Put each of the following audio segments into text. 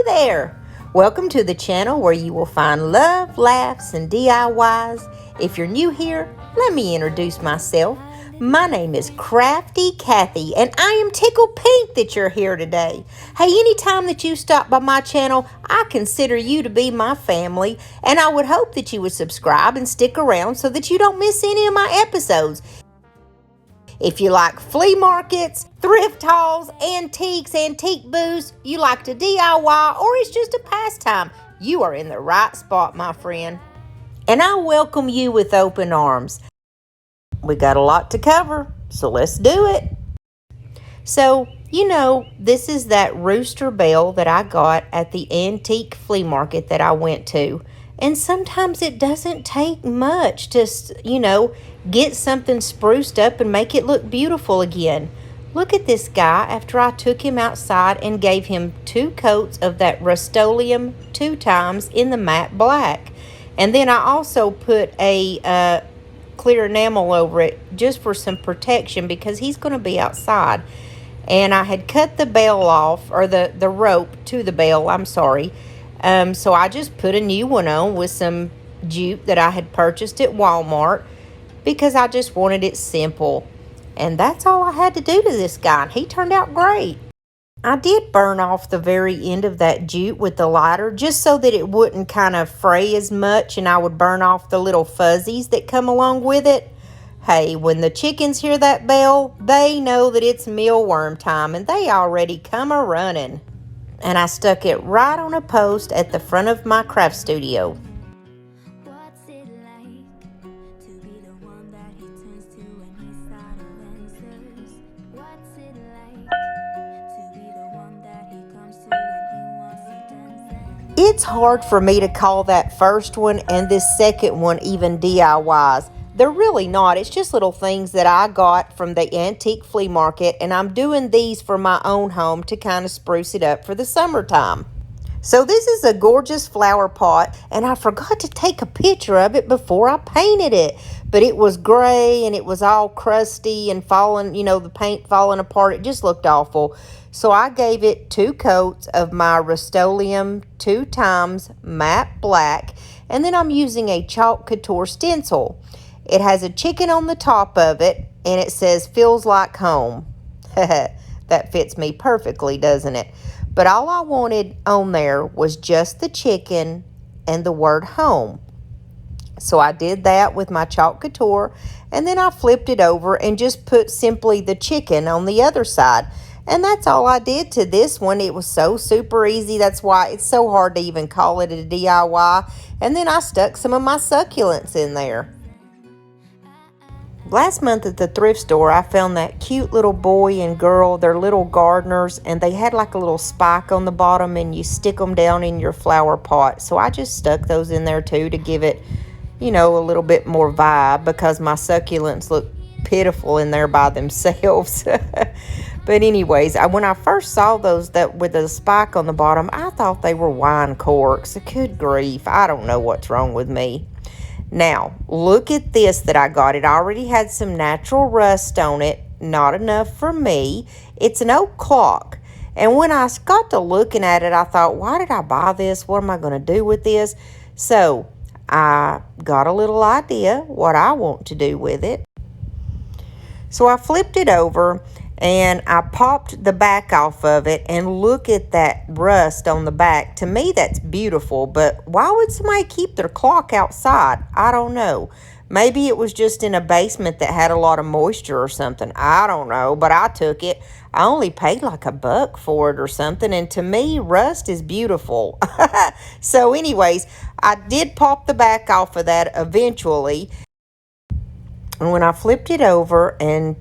there! Welcome to the channel where you will find love, laughs, and DIYs. If you're new here, let me introduce myself. My name is Crafty Kathy, and I am tickled pink that you're here today. Hey, anytime that you stop by my channel, I consider you to be my family, and I would hope that you would subscribe and stick around so that you don't miss any of my episodes. If you like flea markets, thrift hauls, antiques, antique booths, you like to DIY, or it's just a pastime, you are in the right spot, my friend. And I welcome you with open arms. We got a lot to cover, so let's do it. So, you know, this is that Rooster Bell that I got at the antique flea market that I went to. And sometimes it doesn't take much to, get something spruced up and make it look beautiful again. Look at this guy after I took him outside and gave him 2 coats of that Rust-Oleum 2 times in the matte black. And then I also put a clear enamel over it just for some protection because he's going to be outside. And I had cut the bell off, or the rope to the bell, I'm sorry. So I just put a new one on with some jute that I had purchased at Walmart because I just wanted it simple. And that's all I had to do to this guy. He turned out great. I did burn off the very end of that jute with the lighter just so that it wouldn't kind of fray as much, and I would burn off the little fuzzies that come along with it. Hey, when the chickens hear that bell, they know that it's mealworm time, and they already come a-running. And I stuck it right on a post at the front of my craft studio. What's it like to be the one that he turns to when he's out of answers? What's it like to be the one that he comes to when he wants to dance? It's hard for me to call that first one and this second one even DIYs. They're really not. It's just little things that I got from the antique flea market, and I'm doing these for my own home to kind of spruce it up for the summertime. So this is a gorgeous flower pot, and I forgot to take a picture of it before I painted it. But it was gray, and it was all crusty and falling, the paint falling apart. It just looked awful. So I gave it 2 coats of my Rust-Oleum 2 times matte black, and then I'm using a chalk couture stencil. It has a chicken on the top of it, and it says, "Feels like home." That fits me perfectly, doesn't it? But all I wanted on there was just the chicken and the word home. So I did that with my chalk couture, and then I flipped it over and just put simply the chicken on the other side. And that's all I did to this one. It was so super easy. That's why it's so hard to even call it a DIY. And then I stuck some of my succulents in there. Last month at the thrift store, I found that cute little boy and girl. They're little gardeners, and they had like a little spike on the bottom, and you stick them down in your flower pot. So I just stuck those in there too to give it, a little bit more vibe, because my succulents look pitiful in there by themselves. But anyways, when I first saw those that with a spike on the bottom, I thought they were wine corks. Good grief, I don't know what's wrong with me. Now, look at this that I got. It already had some natural rust on it. Not enough for me. It's an oak clock. And when I got to looking at it, I thought, why did I buy this? What am I going to do with this? So, I got a little idea what I want to do with it. So, I flipped it over, and I popped the back off of it, and look at that rust on the back. To me, that's beautiful, but why would somebody keep their clock outside? I don't know. Maybe it was just in a basement that had a lot of moisture or something. I don't know, but I took it. I only paid like $1 for it or something, and to me, rust is beautiful. So anyways, I did pop the back off of that eventually. And when I flipped it over and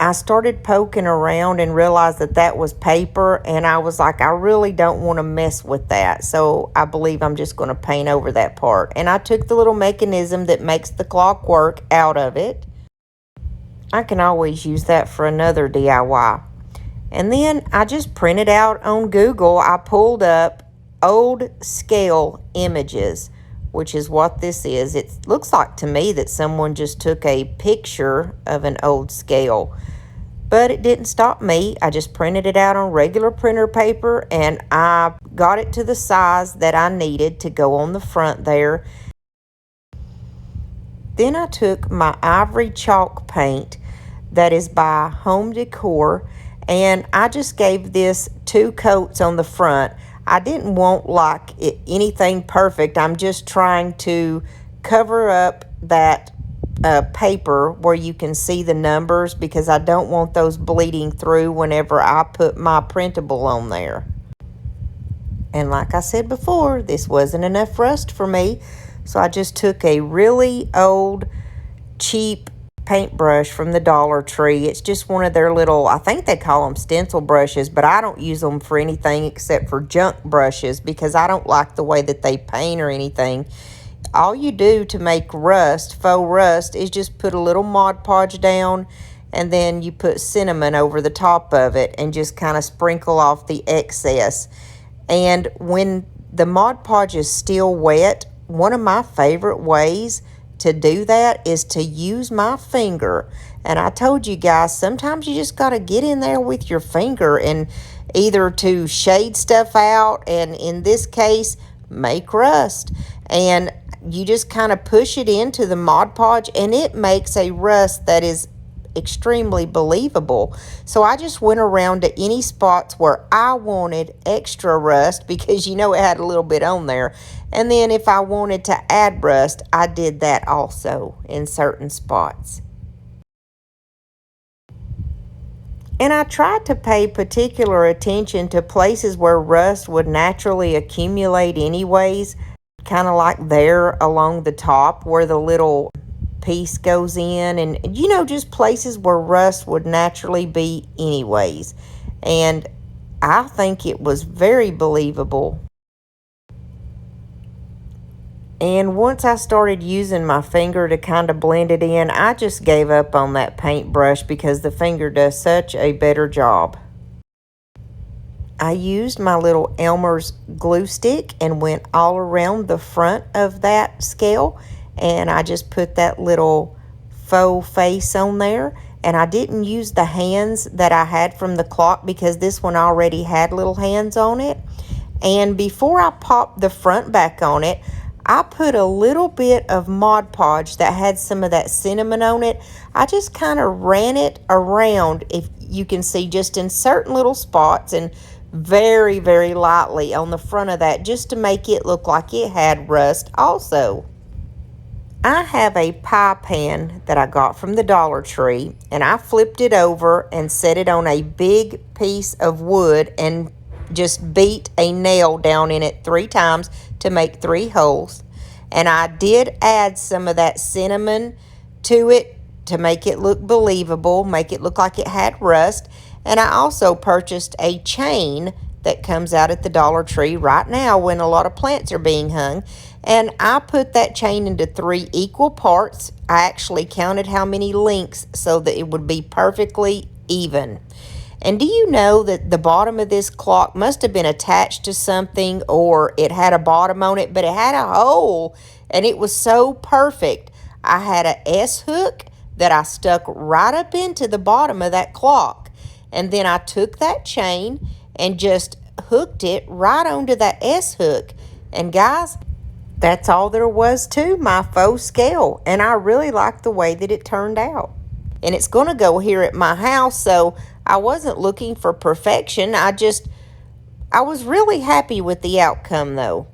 I started poking around and realized that that was paper, and I was like, I really don't want to mess with that. So I believe I'm just going to paint over that part. And I took the little mechanism that makes the clock work out of it. I can always use that for another DIY. And then I just printed out on Google. I pulled up old scale images, which is what this is. It looks like to me that someone just took a picture of an old scale. But it didn't stop me. I just printed it out on regular printer paper, and I got it to the size that I needed to go on the front there. Then I took my ivory chalk paint that is by Home Decor, and I just gave this 2 coats on the front. I didn't want anything perfect. I'm just trying to cover up that paper where you can see the numbers, because I don't want those bleeding through whenever I put my printable on there. And like I said before, this wasn't enough rust for me, so I just took a really old, cheap paintbrush from the Dollar Tree. It's just one of their little, I think they call them stencil brushes, but I don't use them for anything except for junk brushes, because I don't like the way that they paint or anything. All you do to make faux rust, is just put a little Mod Podge down, and then you put cinnamon over the top of it and just kind of sprinkle off the excess. And when the Mod Podge is still wet, one of my favorite ways to do that is to use my finger. And I told you guys, sometimes you just got to get in there with your finger and either to shade stuff out, and in this case, make rust. And you just kind of push it into the Mod Podge, and it makes a rust that is extremely believable. So I just went around to any spots where I wanted extra rust, because it had a little bit on there. And then if I wanted to add rust, I did that also in certain spots. And I tried to pay particular attention to places where rust would naturally accumulate anyways, kind of like there along the top where the little piece goes in, and just places where rust would naturally be anyways. And I think it was very believable. And once I started using my finger to kind of blend it in, I just gave up on that paintbrush, because the finger does such a better job. I used my little Elmer's glue stick and went all around the front of that scale, and I just put that little faux face on there. And I didn't use the hands that I had from the clock, because this one already had little hands on it. And before I popped the front back on it, I put a little bit of Mod Podge that had some of that cinnamon on it. I just kind of ran it around, if you can see, just in certain little spots, and very, very lightly on the front of that, just to make it look like it had rust also. I have a pie pan that I got from the Dollar Tree, and I flipped it over and set it on a big piece of wood and just beat a nail down in it 3 times to make 3 holes. And I did add some of that cinnamon to it to make it look believable, make it look like it had rust. And I also purchased a chain that comes out at the Dollar Tree right now when a lot of plants are being hung. And I put that chain into 3 equal parts. I actually counted how many links so that it would be perfectly even. And do you know that the bottom of this clock must have been attached to something, or it had a bottom on it, but it had a hole, and it was so perfect. I had a S hook that I stuck right up into the bottom of that clock. And then I took that chain and just hooked it right onto that S hook. And guys, that's all there was to my faux scale. And I really liked the way that it turned out. And it's going to go here at my house, so I wasn't looking for perfection. I was really happy with the outcome though.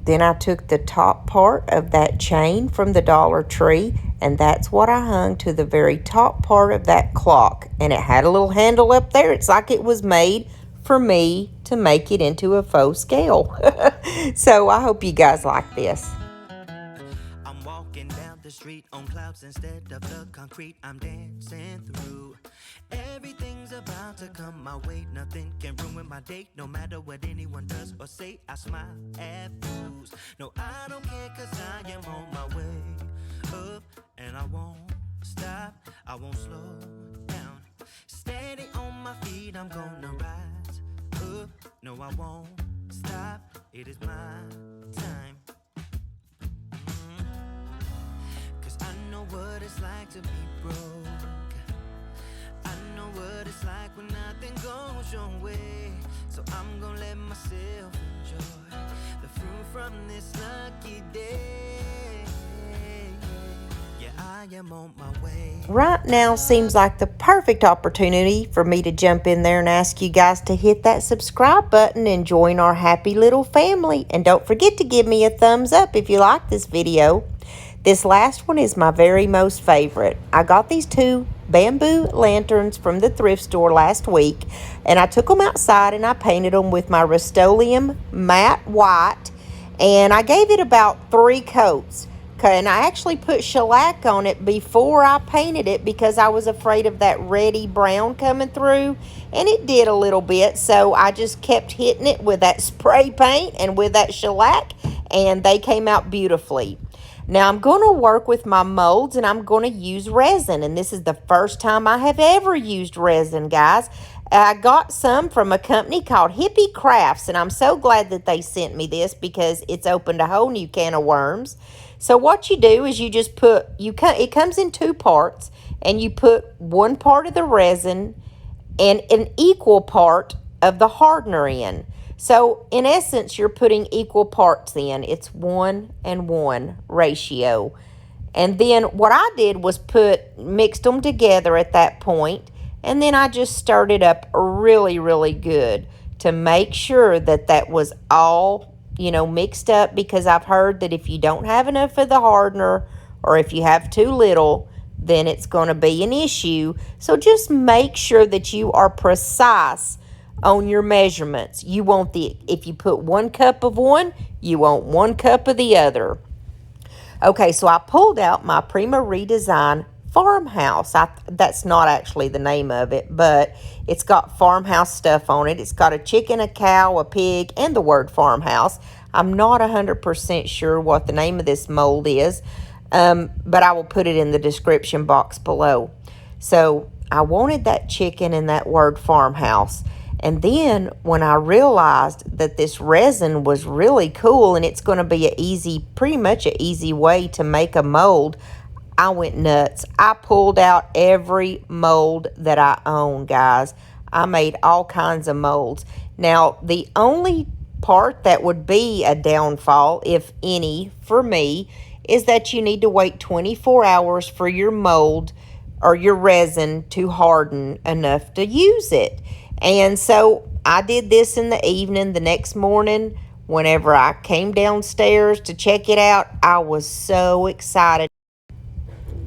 Then I took the top part of that chain from the Dollar Tree, and that's what I hung to the very top part of that clock. And it had a little handle up there. It's like it was made for me to make it into a faux scale. So I hope you guys like this. I'm walking down the street on clouds instead of the concrete I'm dancing through. Everything's about to come my way. Nothing can ruin my day, no matter what anyone does or say. I smile at fools. No, I don't care, 'cause I am on my way up, and I won't stop, I won't slow down. Steady on my feet, I'm gonna rise up. No, I won't stop, it is my time. 'Cause I know what it's like to be broke. I know what it's like when nothing goes your way. So I'm gonna let myself enjoy the fruit from this lucky day. Yeah, I am on my way. Right now seems like the perfect opportunity for me to jump in there and ask you guys to hit that subscribe button and join our happy little family. And don't forget to give me a thumbs up if you like this video. This last one is my very most favorite. I got these 2 bamboo lanterns from the thrift store last week, and I took them outside and I painted them with my Rust-Oleum matte white, and I gave it about 3 coats. And I actually put shellac on it before I painted it because I was afraid of that reddy brown coming through, and it did a little bit. So I just kept hitting it with that spray paint and with that shellac, and they came out beautifully. Now I'm going to work with my molds, and I'm going to use resin, and this is the first time I have ever used resin, guys. I got some from a company called Hippie Crafts, and I'm so glad that they sent me this because it's opened a whole new can of worms. So what you do is you just put, it comes in 2 parts, and you put 1 part of the resin and an equal part of the hardener in. So in essence, you're putting equal parts in. It's 1:1 ratio. And then what I did was mixed them together at that point, and then I just stirred it up really, really good to make sure that that was all, mixed up, because I've heard that if you don't have enough of the hardener, or if you have too little, then it's going to be an issue. So just make sure that you are precise on your measurements. If you put 1 cup of one, you want 1 cup of the other. Okay, so I pulled out my Prima Redesign farmhouse. That's not actually the name of it, but it's got farmhouse stuff on it. It's got a chicken, a cow, a pig, and the word farmhouse. I'm not 100% sure what the name of this mold is, but I will put it in the description box below. So I wanted that chicken and that word farmhouse. And then when I realized that this resin was really cool and it's going to be pretty much an easy way to make a mold, I went nuts. I pulled out every mold that I own, guys. I made all kinds of molds. Now, the only part that would be a downfall, if any, for me, is that you need to wait 24 hours for your mold or your resin to harden enough to use it. And so I did this in the evening. The next morning, whenever I came downstairs to check it out, I was so excited.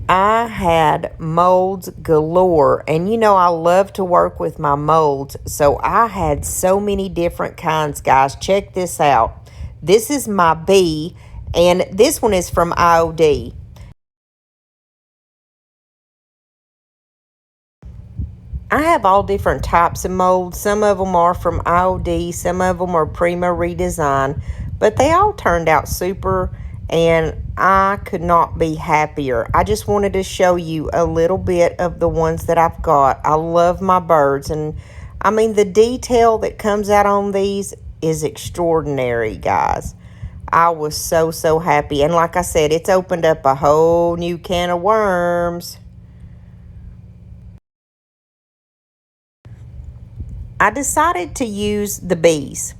I had molds galore, and I love to work with my molds, so I had so many different kinds, guys. Check this out. This is my bee, and this one is from IOD. I have all different types of molds. Some of them are from IOD, some of them are Prima Redesign, but they all turned out super, and I could not be happier. I just wanted to show you a little bit of the ones that I've got. I love my birds, and I mean, the detail that comes out on these is extraordinary, guys. I was so, so happy, and like I said, it's opened up a whole new can of worms. I decided to use the bees.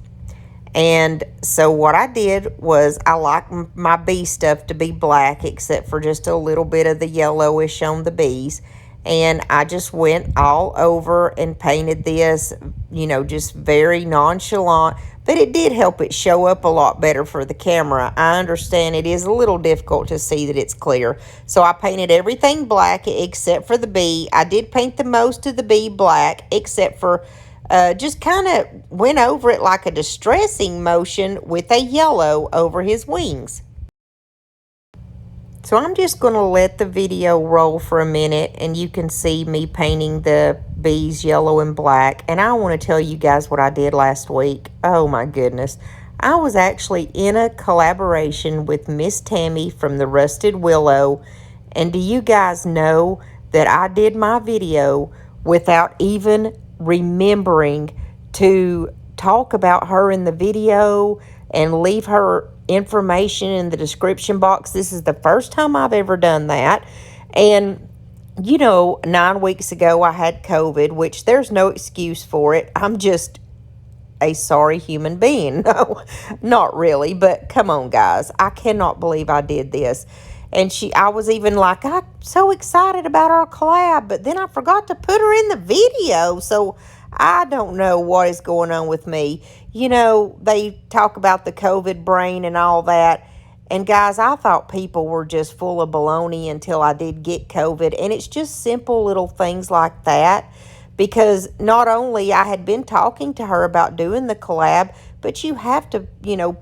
And so what I did was, I like my bee stuff to be black, except for just a little bit of the yellowish on the bees. And I just went all over and painted this, just very nonchalant. But it did help it show up a lot better for the camera. I understand it is a little difficult to see that it's clear. So I painted everything black except for the bee. I did paint the most of the bee black, except for just kind of went over it like a distressing motion with a yellow over his wings. So I'm just going to let the video roll for a minute, and you can see me painting the bees yellow and black. And I want to tell you guys what I did last week. Oh my goodness. I was actually in a collaboration with Miss Tammy from the Rusted Willow. And do you guys know that I did my video without even remembering to talk about her in the video, and leave her information in the description box. This is the first time I've ever done that. And 9 weeks ago I had COVID, which there's no excuse for it. I'm just a sorry human being. No, not really, but come on, guys. I cannot believe I did this. And I was even like, I'm so excited about our collab, but then I forgot to put her in the video. So I don't know what is going on with me. They talk about the COVID brain and all that. And guys, I thought people were just full of baloney until I did get COVID. And it's just simple little things like that. Because not only I had been talking to her about doing the collab, but you have to,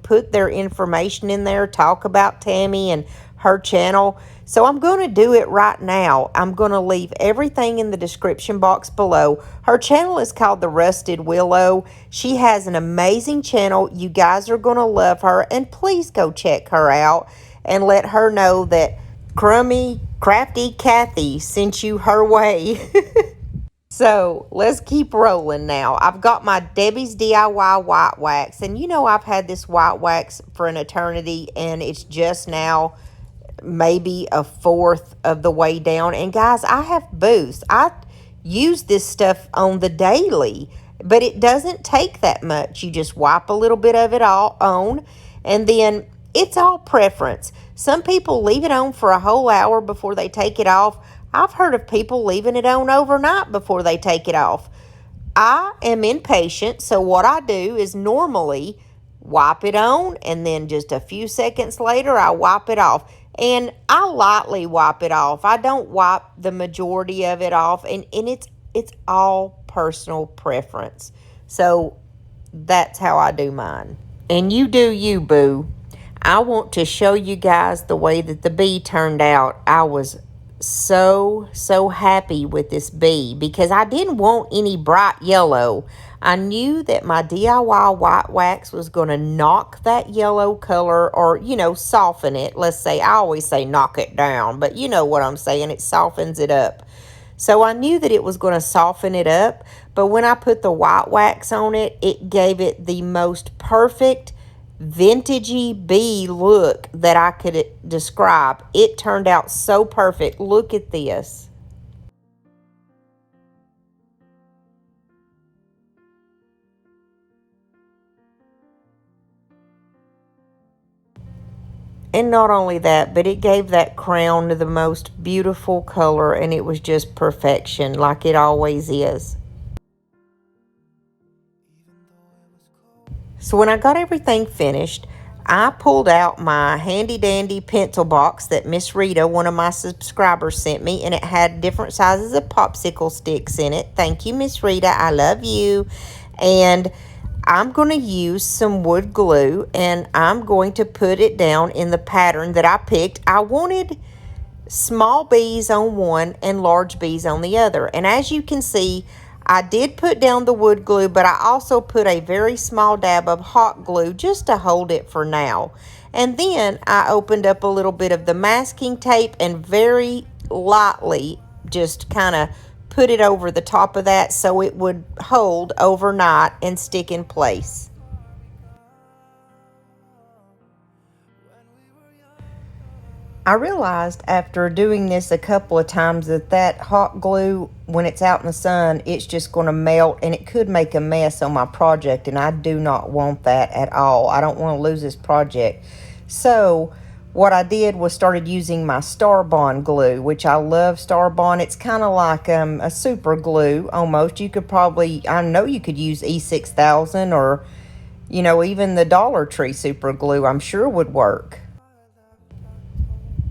put their information in there, talk about Tammy and her channel. So I'm going to do it right now. I'm going to leave everything in the description box below. Her channel is called The Rusted Willow. She has an amazing channel. You guys are going to love her. And please go check her out and let her know that Crafty Kathy sent you her way. So let's keep rolling now. I've got my Debbie's DIY white wax. And I've had this white wax for an eternity. And it's just now maybe a fourth of the way down. And guys, I have booths. I use this stuff on the daily. But it doesn't take that much. You just wipe a little bit of it all on. And then it's all preference. Some people leave it on for a whole hour before they take it off. I've heard of people leaving it on overnight before they take it off. I am impatient, so what I do is normally wipe it on, and then just a few seconds later, I wipe it off. And I lightly wipe it off. I don't wipe the majority of it off, and it's all personal preference. So that's how I do mine. And you do you, boo. I want to show you guys the way that the bee turned out. I was so happy with this bee because I didn't want any bright yellow. I knew that my DIY white wax was going to knock that yellow color or, soften it. Let's say, I always say knock it down, but you know what I'm saying. It softens it up. So I knew that it was going to soften it up, but when I put the white wax on it, it gave it the most perfect vintagey bee look that I could describe. It turned out so perfect. Look at this. And not only that, but it gave that crown the most beautiful color, and it was just perfection like it always is. So when I got everything finished, I pulled out my handy dandy pencil box that Miss Rita, one of my subscribers, sent me, and it had different sizes of popsicle sticks in it. Thank you, Miss Rita. I love you. And I'm going to use some wood glue, and I'm going to put it down in the pattern that I picked. I wanted small bees on one and large bees on the other. And as you can see, I did put down the wood glue, but I also put a very small dab of hot glue just to hold it for now. And then I opened up a little bit of the masking tape and very lightly just kind of put it over the top of that so it would hold overnight and stick in place. I realized after doing this a couple of times that hot glue, when it's out in the sun, it's just going to melt and it could make a mess on my project, and I do not want that at all. I don't want to lose this project. So what I did was started using my Star Bond glue, which I love Star Bond. It's kind of like a super glue almost. You could probably, I know you could use E6000 or, even the Dollar Tree super glue, I'm sure would work.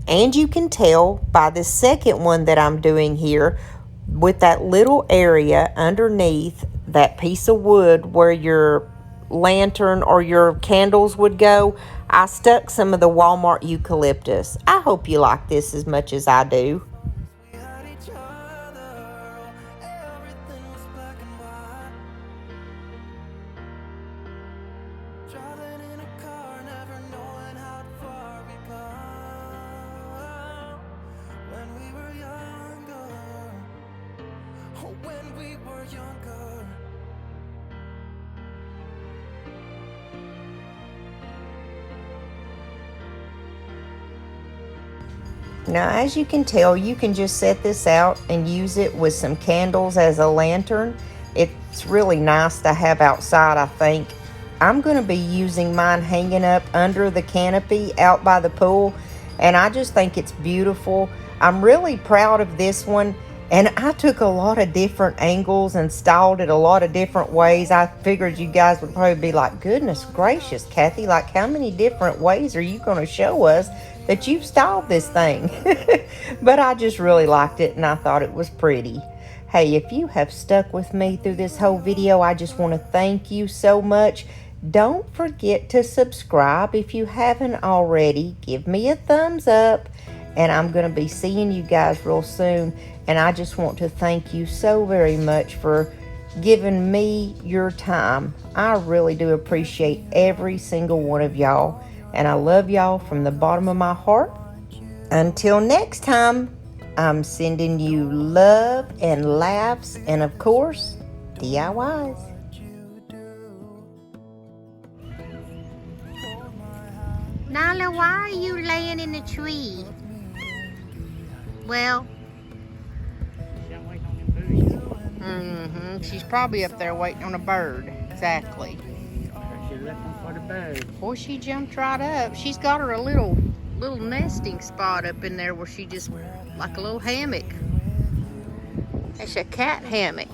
And you can tell by the second one that I'm doing here with that little area underneath that piece of wood where your lantern or your candles would go, I stuck some of the Walmart eucalyptus. I hope you like this as much as I do. Now, as you can tell, you can just set this out and use it with some candles as a lantern. It's really nice to have outside, I think. I'm going to be using mine hanging up under the canopy out by the pool, and I just think it's beautiful. I'm really proud of this one, and I took a lot of different angles and styled it a lot of different ways. I figured you guys would probably be like, goodness gracious, Kathy, like how many different ways are you going to show us that you've styled this thing? But I just really liked it, and I thought it was pretty. Hey, if you have stuck with me through this whole video, I just want to thank you so much. Don't forget to subscribe if you haven't already. Give me a thumbs up, and I'm going to be seeing you guys real soon. And I just want to thank you so very much for giving me your time. I really do appreciate every single one of y'all, and I love y'all from the bottom of my heart. Until next time, I'm sending you love and laughs and, of course, DIYs. Nala, why are you laying in the tree? Well, she's probably up there waiting on a bird. Exactly. She's looking for the bird. Boy, she jumped right up. She's got her a little nesting spot up in there where she just, like a little hammock. That's a cat hammock.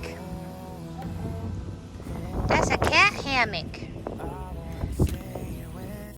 That's a cat hammock.